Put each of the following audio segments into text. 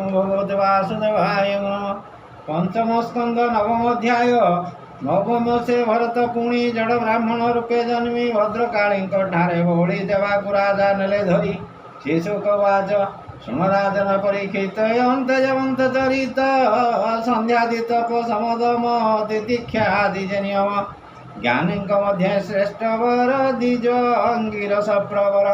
भगवते वासुदेवाय नमः। पंचम स्कंद नवम अध्याय। नवम से भरत पुणी जड़ ब्राह्मण रूपे जन्मी भद्रकाली ठारे बौड़ी देवाकु राजा नेले धरी। शिशुकवाच शुण राजन परीक्षित अंत जवंत चरित संध्यादि तप समदम तितिक्षा आदि नियम ज्ञानी मध्य श्रेष्ठ वर द्विज अंगिरस प्रवर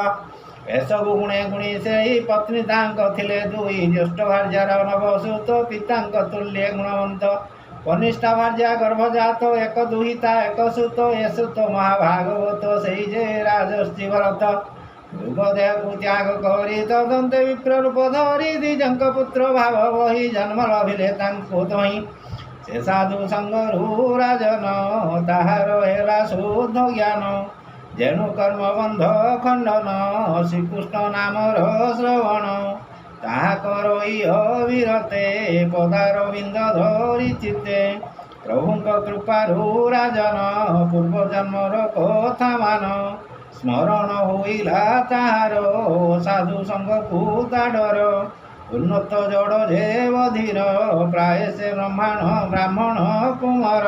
एसबु गुणे गुणी से ही पत्नी थिले दुई ज्येष्ठ भार्यार नवसुत पिता तुल्य गुणवंत कनिष्ठा भार्या गर्भजात एक दुहिता एक सुत ए सुत महाभागवत से जे राजर्षि भरत भूपदेह को त्याग करी तदंते विप्र रूप धरी द्विजंक पुत्र भाव वही जन्म लभिले तांको तही से साधु संगरू राजन ताहार हेला शुद्ध ज्ञान जेणु कर्म बंध खंडन श्रीकृष्ण नामर श्रवण ताहा करई अविरते पदारविंद धरी चित्ते प्रभुंक कृपारू राजन पूर्व जन्मर कथा मान स्मरण होइला ताहार साधु संग पूता डर उन्नत जड़ जे बधीर प्राय से ब्राह्मण कुमार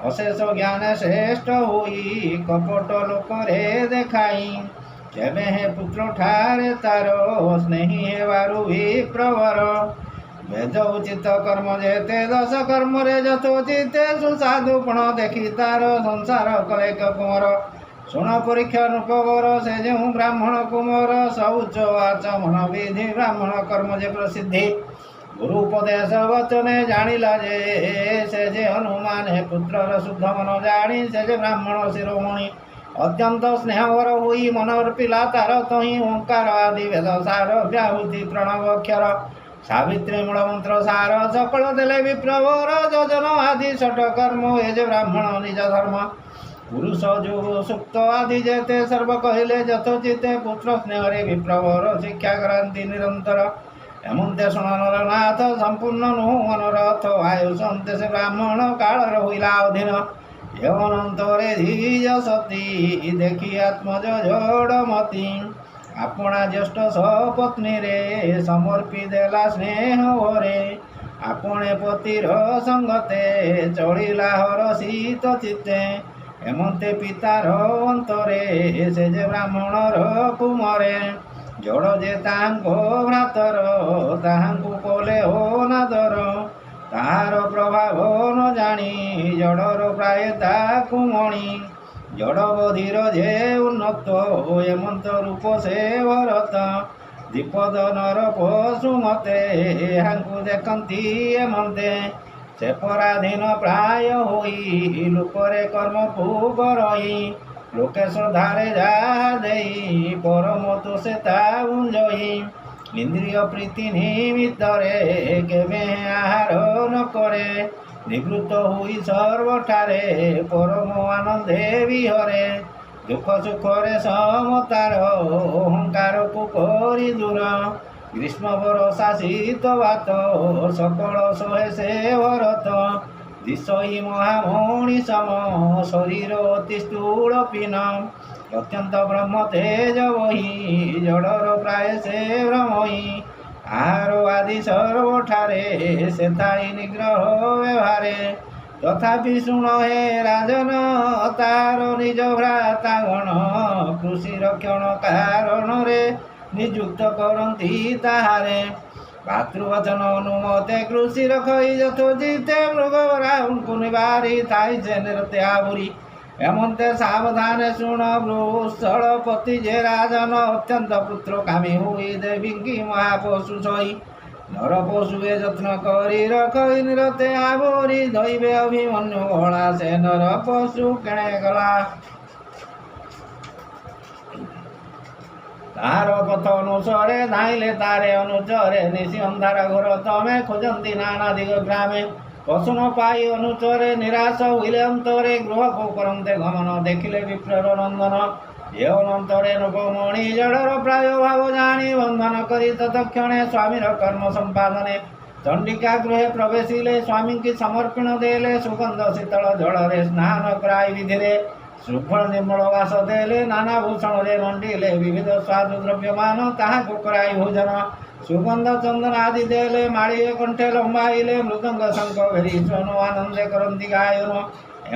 अशेष ज्ञान श्रेष्ठ होई कपट लोकरे देखाई केबे हे पुत्र ठारे तार स्नेही हेबारु विप्रवर वेद उचित कर्म जेते दश कर्म रे जथोचिते सुसाधुपण देखी तार संसार कले कुमार शुण परीक्षा नृपवर से जो ब्राह्मण कुमार शौच आचमन विधि ब्राह्मण कर्म जे प्रसिद्धि गुरु उपदेश वचने जानिला जे से जे हनुमान हे पुत्र शुद्ध मन जानी से जे ब्राह्मण शिरोमणि अत्यंत स्नेहवर हुई मनर पिला तार तही ओंकार आदि वेद सार व्याहुति प्रणव अक्षर सावित्री मूल मंत्र सार सकल देले विप्रवर योजन आदि षट कर्म ए जे ब्राह्मण निज धर्म पुरुष जो सुक्त आदि जेते सर्व कहले यथोचिते पुत्र स्नेहरे विप्रवर शिक्षा क्रांति निरंतर एमंते शुण नरनाथ संपूर्ण नु मनरथ आयुष अंते से ब्राह्मण काल हुईला अधीन यवनंतरे धीज सती देखी आत्मज जोड़मती आपणा ज्येष्ठ सपत्नी रे समर्पी देला स्नेह रे आपणे पतिर संगते चढ़िला हरषित चित्ते एमंते पितार अंतरे से जे ब्राह्मणर कुमरे जड़ जे तांको भ्रातर ताहांकु कोले हो नादर ताहार प्रभाव न जानी जड़र प्राय ताकु मणि जड़ बधिर जे उन्नत एमंत रूप से भरत द्विपद नर पशु मते हांकु देखंती एमंते से पराधीन प्राय होई लोकरे कर्म पूरई लोके श्रद्धारे जा देई परम तो से ताउंजई इंद्रिय प्रीति निमित्तरे केबे आहार न करे निवृत्त हुई सर्वठारे परम आनंदे विहरे दुख सुखरे समतार अहंकार को करी दूर ग्रीष्म बरसा शीत वात सकल सोहे से भरत दिशई महामणि सम शरीर अति स्थूल पीन अत्यंत ब्रह्म तेज वही जड़र प्राय से भ्रमई आहार आदि सर्वठारे से थाई निग्रह व्यवहारे तथापि शुण हे राजन तार निज भ्राता गण कृषि रक्षण कारण रे नियुक्त करती ताहारे भातृवचन अनुमते कृषि रखई यथोचिते मृगरा उनको निवारी थाई से निरते आबुरी एमंते सावधान शुण वृषलपति जे राजन अत्यंत पुत्र कामी हुई देवी की महापशु सई नर पशु यत्न करी रखई निरते आबुरी दैवे अभिमन्यु भला से नर पशु केणे गला तार पथ अनुसरे धाइले तारे अनुचरे निशी अंधार घोर तमे खोजंती नाना दिग ग्रामे पशु न पाई अनुचरे निराश हुईले अंतरे गृह को करंते गमन देखिले विप्रर नंदन यौनंतरे नृपमणि जड़र प्राय भाव जानी बंधन करी तत्क्षणे स्वामीर कर्म संपादने चंडिका गृहे प्रवेशिले स्वामी की समर्पण देले सुगंध शीतल जड़रे स्नान कराई विधिरे श्रृंखल निर्मल वास देले नाना भूषण रे मंडिले विविध स्वाद द्रव्यमान ताहा कराई भोजन ସୁଗନ୍ଧ ଚନ୍ଦନ ଆଦି ଦେଲେ ମାଳିଏ କଣ୍ଠେ ଲମ୍ବାଇଲେ ମୃଦଙ୍ଗ ଶଙ୍ଖ ଭେରି ଶୃଣୁ ଆନନ୍ଦେ କରନ୍ତି ଗାୟନ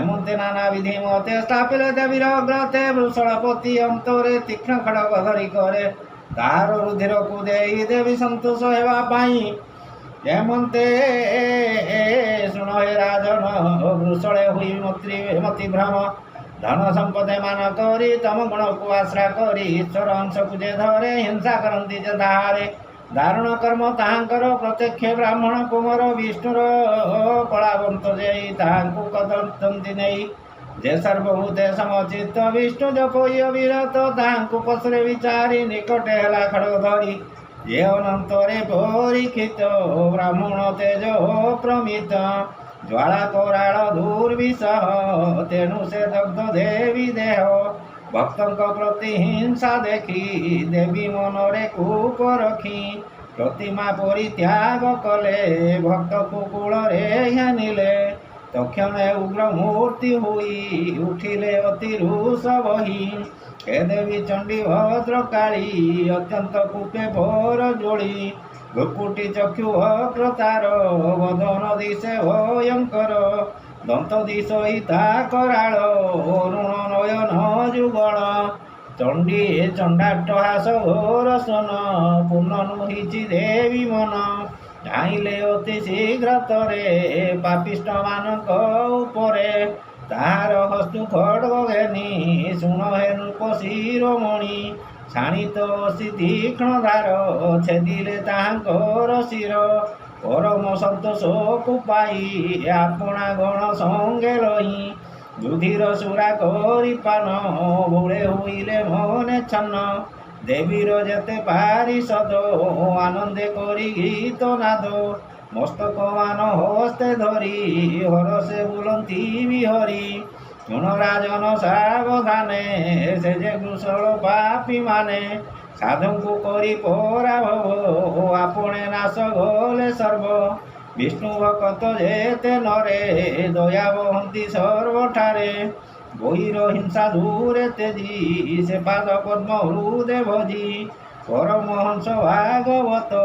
ଏମନ୍ତେ ନାନା ବିଧି ମତେ ସ୍ଥାପିଲେ ଦେବୀର ଅଗ୍ରତେ ବୃଷଳପତି ଅନ୍ତରେ ତୀକ୍ଷ୍ଣ ଖଡ଼ଗ ଧରି କରେ ତାହାର ରୁଧିରକୁ ଦେଇ ଦେବୀ ସନ୍ତୋଷ ହେବା ପାଇଁ ଏମନ୍ତେ ଶୁଣ ହେ ରାଜନ ବୃଷଳେ ହୋଇ ମତି ଭ୍ରମ ଧନ ସମ୍ପଦେ ମାନ କରି ତମ ଗୁଣକୁ ଆଶ୍ରା କରି ଈଶ୍ୱର ଅଂଶକୁ ଯେ ଧରେ ହିଂସା କରନ୍ତି ଯେ ତାହାରେ ଦାରୁଣ କର୍ମ ତାହାଙ୍କର ପ୍ରତ୍ୟକ୍ଷ ବ୍ରାହ୍ମଣ କୁମର ବିଷ୍ଣୁର କଳାବନ୍ତ ଯାଇ ତାହାଙ୍କୁ କଦନ୍ତନ୍ତି ନେଇ ଯେ ସର୍ବଭୂତେ ସମଚିତ୍ତ ବିଷ୍ଣୁ ଜପଇ ଅବିରତ ତାହାଙ୍କୁ ପଶୁରେ ବିଚାରି ନିକଟେ ହେଲା ଖଡ଼ଗ ଧରି ଯେ ଅନନ୍ତରେ ପରୀକ୍ଷିତ ବ୍ରାହ୍ମଣ ତେଜ ପ୍ରମିତ ଜ୍ୱାଳା କରାଳ ଦୁର୍ବିସହ ତେଣୁ ସେ ଦଗ୍ଧ ଦେବୀ ଦେହ ଭକ୍ତଙ୍କ ପ୍ରତି ହିଂସା ଦେଖି ଦେବୀ ମନରେ କୂପ ରଖି ପ୍ରତିମା ପରିତ୍ୟାଗ କଲେ ଭକ୍ତକୁ କୂଳରେ ଘେନିଲେ ତକ୍ଷଣେ ଉଗ୍ର ମୂର୍ତ୍ତି ହୋଇ ଉଠିଲେ ଅତି ରୁଷ ବହି ହେ ଦେବୀ ଚଣ୍ଡୀ ଭଦ୍ରକାଳୀ ଅତ୍ୟନ୍ତ କୂପେ ଭୋର ଯୋଳି ଭ୍ରୁକୁଟି ଚକ୍ଷୁ ଅକ୍ରତାର ବଦନ ଦିଶେ ଭୟଙ୍କର ଦନ୍ତ ଦିଶୋଇତା କରାଳ ଅରୁଣ ନୟନ ଯୁଗଳ ଚଣ୍ଡୀ ଚଣ୍ଡାଟହାସ ଘୋର ସନ ପୂର୍ଣ୍ଣ ନୁହିଛି ଦେବୀ ମନ ଚାହିଁଲେ ଅତି ଶୀଘ୍ରତରେ ପାପିଷ୍ଟମାନଙ୍କ ଉପରେ ତାହାର ହସ୍ତୁ ଖଡ଼ଗ ଘେନି ଶୁଣ ହେ ନୃପ ଶିରୋମଣି ଶାଣିତ ଅସି ତୀକ୍ଷ୍ଣ ଧାର ଛେଦିଲେ ତାହାଙ୍କର ଶିର ପରମ ସନ୍ତୋଷକୁ ପାଇ ଆପଣା ଗଣ ସଙ୍ଗେ ରହି ବୁଦ୍ଧିର ସୁରା କରି ପାନ ବୋଳେ ହୋଇଲେ ମନେ ଛନ୍ନ ଦେବୀର ଯେତେ ପାରିଷଦ ଆନନ୍ଦେ କରି ଗୀତ ନାଦ ମସ୍ତକମାନ ହସ୍ତେ ଧରି ହରସେ ବୁଲନ୍ତି ବିହରି ଶୁଣ ରାଜନ ସାବଧାନେ ସେ ଯେ କୁଶଳ ପାପୀ ମାନେ ସାଧୁଙ୍କୁ କରି ପରାଭବ ଆପणे ନାଶ ଗଲେ ସର୍ବ ବିଷ୍ଣୁ ଭକତ ଯେତେ ନରେ ଦୟା ବହନ୍ତି ସର୍ବଠାରେ ବହିର ହିଂସା ଦୂରେ ତେଜି ସେ ପାଦ ପଦ୍ମ ହୃଦେ ଭଜି ପରମହଂସ ଭାଗବତ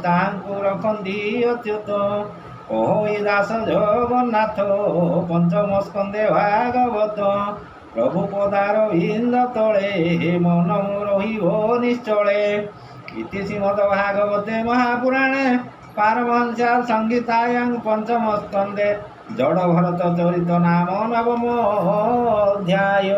ତାହାଙ୍କୁ ରଖନ୍ତି ଅଚ୍ୟୁତ ଓହୋଇ ଦାସ ଜଗନ୍ନାଥ ପଞ୍ଚମ ସ୍କନ୍ଧେ ଭାଗବତ ପ୍ରଭୁ ପଦାର ବିନ୍ଦ ତଳେ ମନ ରହିବ ନିଶ୍ଚଳେ ଇତି ଶ୍ରୀମଦ୍ ଭାଗବତେ ମହାପୁରାଣେ ପାରମହଂସ୍ୟା ସଂହିତାୟାଂ ପଞ୍ଚମ ସ୍କନ୍ଧେ ଜଡ଼ ଭରତ ଚରିତ ନାମ ନବମ ଅଧ୍ୟାୟ।